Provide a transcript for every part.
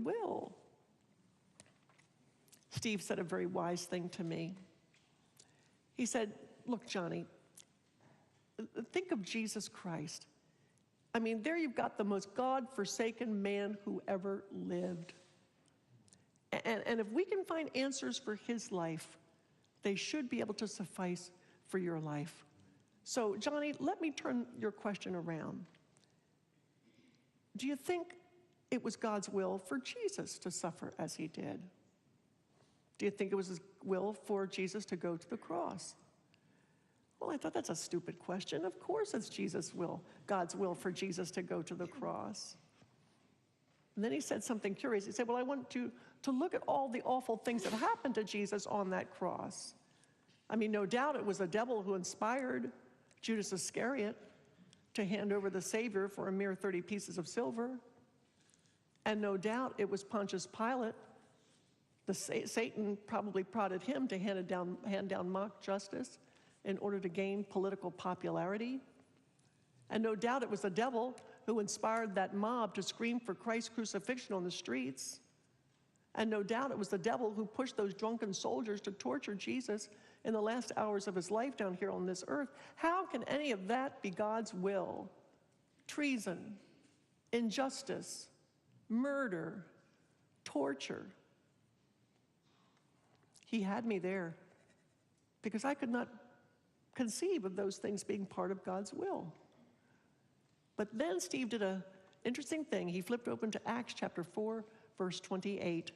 will. Steve said a very wise thing to me. He said, look, Johnny, think of Jesus Christ. I mean, there you've got the most God-forsaken man who ever lived. And if we can find answers for his life, they should be able to suffice for your life. So, Johnny, let me turn your question around. Do you think it was God's will for Jesus to suffer as he did? Do you think it was his will for Jesus to go to the cross? Well, I thought that's a stupid question. Of course it's Jesus' will, God's will for Jesus to go to the cross. And then he said something curious. He said, well, I want you to look at all the awful things that happened to Jesus on that cross. I mean, no doubt it was the devil who inspired Judas Iscariot to hand over the Savior for a mere 30 pieces of silver. And no doubt it was Pontius Pilate. Satan probably prodded him to hand down mock justice in order to gain political popularity. And no doubt it was the devil who inspired that mob to scream for Christ's crucifixion on the streets. And no doubt it was the devil who pushed those drunken soldiers to torture Jesus in the last hours of his life down here on this earth. How can any of that be God's will? Treason, injustice, murder, torture. He had me there because I could not conceive of those things being part of God's will. But then Steve did an interesting thing. He flipped open to Acts chapter 4, verse 28,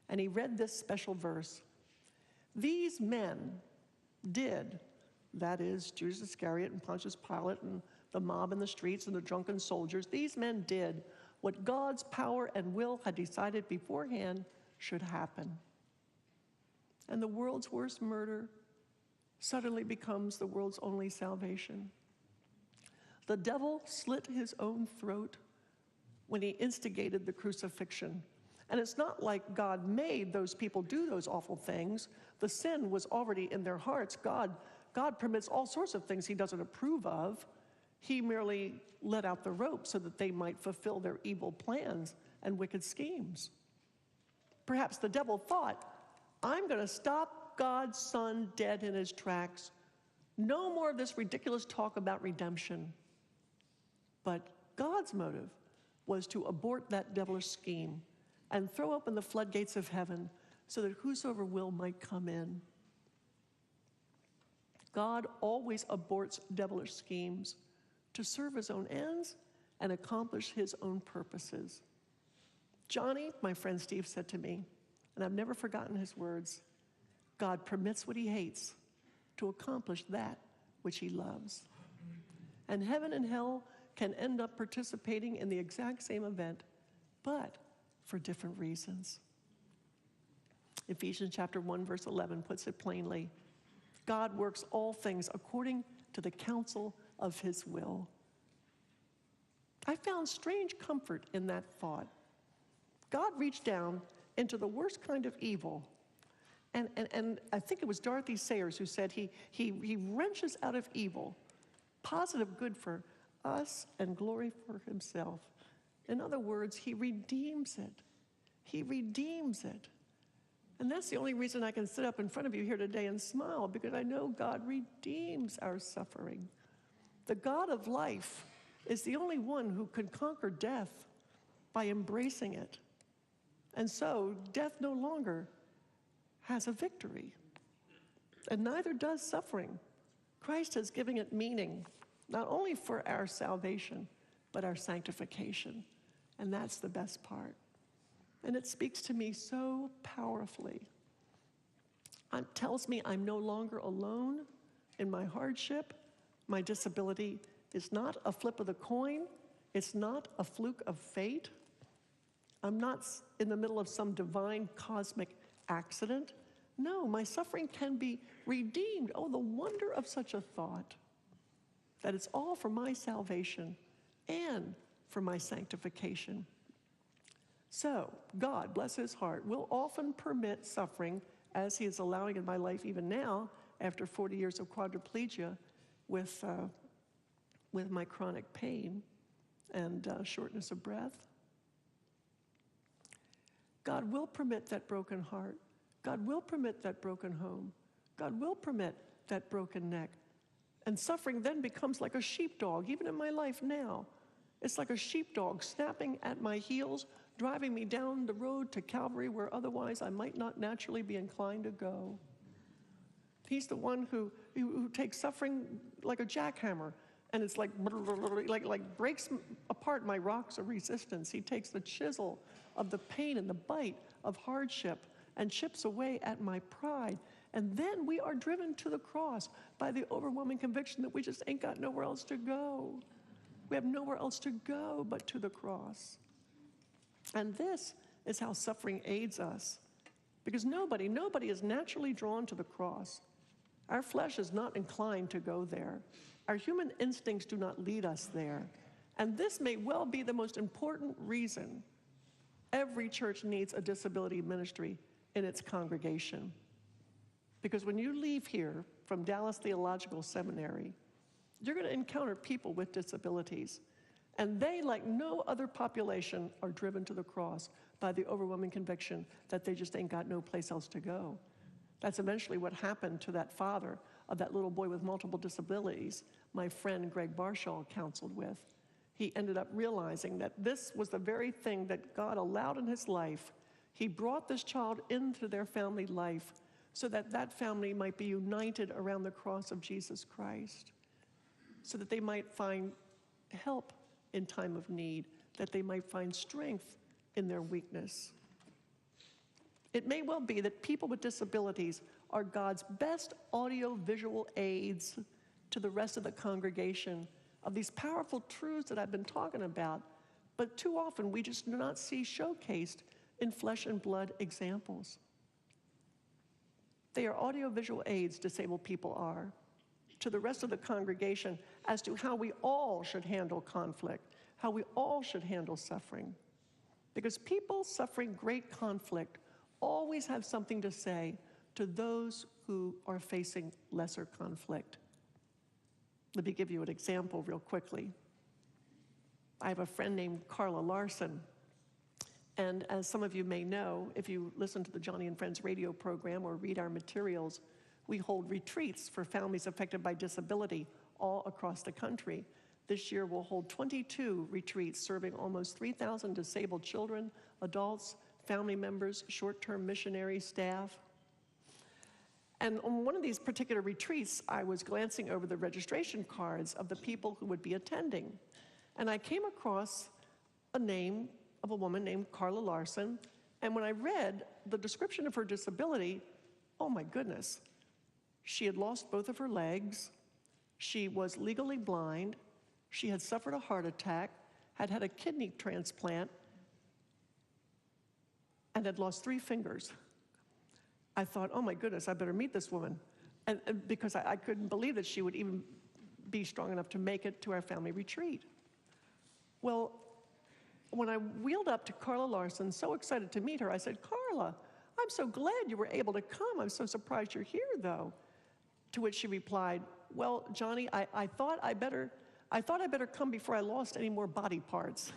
and he read this special verse. These men did, that is, Judas Iscariot and Pontius Pilate and the mob in the streets and the drunken soldiers, these men did what God's power and will had decided beforehand should happen. And the world's worst murder suddenly becomes the world's only salvation. The devil slit his own throat when he instigated the crucifixion. And it's not like God made those people do those awful things. The sin was already in their hearts. God permits all sorts of things he doesn't approve of. He merely let out the rope so that they might fulfill their evil plans and wicked schemes. Perhaps the devil thought, I'm going to stop God's Son dead in his tracks. No more of this ridiculous talk about redemption. But God's motive was to abort that devilish scheme and throw open the floodgates of heaven so that whosoever will might come in. God always aborts devilish schemes to serve his own ends and accomplish his own purposes. Johnny, my friend Steve, said to me, and I've never forgotten his words, God permits what he hates to accomplish that which he loves. And heaven and hell can end up participating in the exact same event, but for different reasons. Ephesians chapter 1, verse 11 puts it plainly. God works all things according to the counsel of his will. I found strange comfort in that thought. God reached down into the worst kind of evil. And I think it was Dorothy Sayers who said he wrenches out of evil positive good for us and glory for himself. In other words, he redeems it. He redeems it. And that's the only reason I can sit up in front of you here today and smile, because I know God redeems our suffering. The God of life is the only one who can conquer death by embracing it. And so death no longer has a victory. And neither does suffering. Christ has given it meaning, not only for our salvation, but our sanctification. And that's the best part. And it speaks to me so powerfully. It tells me I'm no longer alone in my hardship. My disability is not a flip of the coin. It's not a fluke of fate. I'm not in the middle of some divine cosmic accident. No, my suffering can be redeemed. Oh, the wonder of such a thought, that it's all for my salvation and for my sanctification. So, God, bless his heart, will often permit suffering, as he is allowing in my life even now, after 40 years of quadriplegia with my chronic pain and shortness of breath. God will permit that broken heart. God will permit that broken home. God will permit that broken neck. And suffering then becomes like a sheepdog, even in my life now. It's like a sheepdog snapping at my heels, driving me down the road to Calvary where otherwise I might not naturally be inclined to go. He's the one who takes suffering like a jackhammer, and it's like breaks apart my rocks of resistance. He takes the chisel of the pain and the bite of hardship and chips away at my pride. And then we are driven to the cross by the overwhelming conviction that we just ain't got nowhere else to go. We have nowhere else to go but to the cross. And this is how suffering aids us. Because nobody is naturally drawn to the cross. Our flesh is not inclined to go there. Our human instincts do not lead us there. And this may well be the most important reason every church needs a disability ministry in its congregation. Because when you leave here from Dallas Theological Seminary, you're going to encounter people with disabilities. And they, like no other population, are driven to the cross by the overwhelming conviction that they just ain't got no place else to go. That's eventually what happened to that father of that little boy with multiple disabilities my friend Greg Barshaw counseled with. He ended up realizing that this was the very thing that God allowed in his life. He brought this child into their family life so that that family might be united around the cross of Jesus Christ, so that they might find help in time of need, that they might find strength in their weakness. It may well be that people with disabilities are God's best audio-visual aids to the rest of the congregation of these powerful truths that I've been talking about, but too often we just do not see showcased in flesh and blood examples. They are audio-visual aids, disabled people are, to the rest of the congregation as to how we all should handle conflict, how we all should handle suffering. Because people suffering great conflict always have something to say to those who are facing lesser conflict. Let me give you an example real quickly. I have a friend named Carla Larson. And as some of you may know, if you listen to the Johnny and Friends radio program or read our materials, we hold retreats for families affected by disability all across the country. This year we'll hold 22 retreats serving almost 3,000 disabled children, adults, family members, short-term missionary staff. And on one of these particular retreats, I was glancing over the registration cards of the people who would be attending. And I came across a name of a woman named Carla Larson. And when I read the description of her disability, oh my goodness, she had lost both of her legs, she was legally blind, she had suffered a heart attack, had had a kidney transplant, and had lost 3 fingers. I thought, oh my goodness, I better meet this woman. And because I couldn't believe that she would even be strong enough to make it to our family retreat. Well, when I wheeled up to Carla Larson, so excited to meet her, I said, Carla, I'm so glad you were able to come. I'm so surprised you're here, though. To which she replied, well, Johnny, I thought I better come before I lost any more body parts.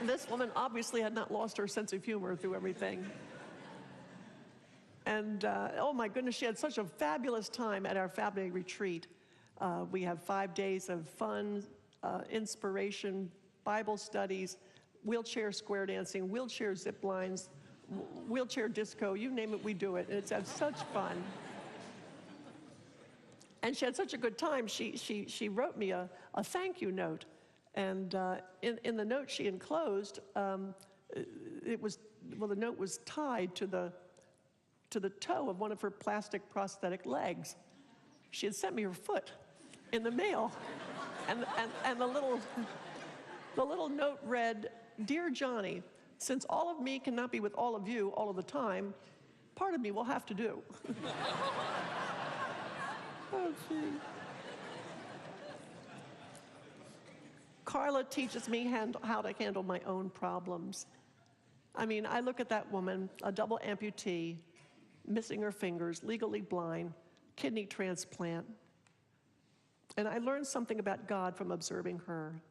This woman obviously had not lost her sense of humor through everything. And oh my goodness, she had such a fabulous time at our family retreat. We have 5 days of fun, inspiration, Bible studies, wheelchair square dancing, wheelchair zip lines, wheelchair disco, you name it, we do it. And it's had such fun. And she had such a good time, she wrote me a thank you note. And in the note she enclosed, the note was tied to the toe of one of her plastic prosthetic legs. She had sent me her foot in the mail. And the little note read, Dear Johnny, since all of me cannot be with all of you all of the time, part of me will have to do. Oh, gee. Carla teaches me how to handle my own problems. I mean, I look at that woman, a double amputee, missing her fingers, legally blind, kidney transplant, and I learned something about God from observing her.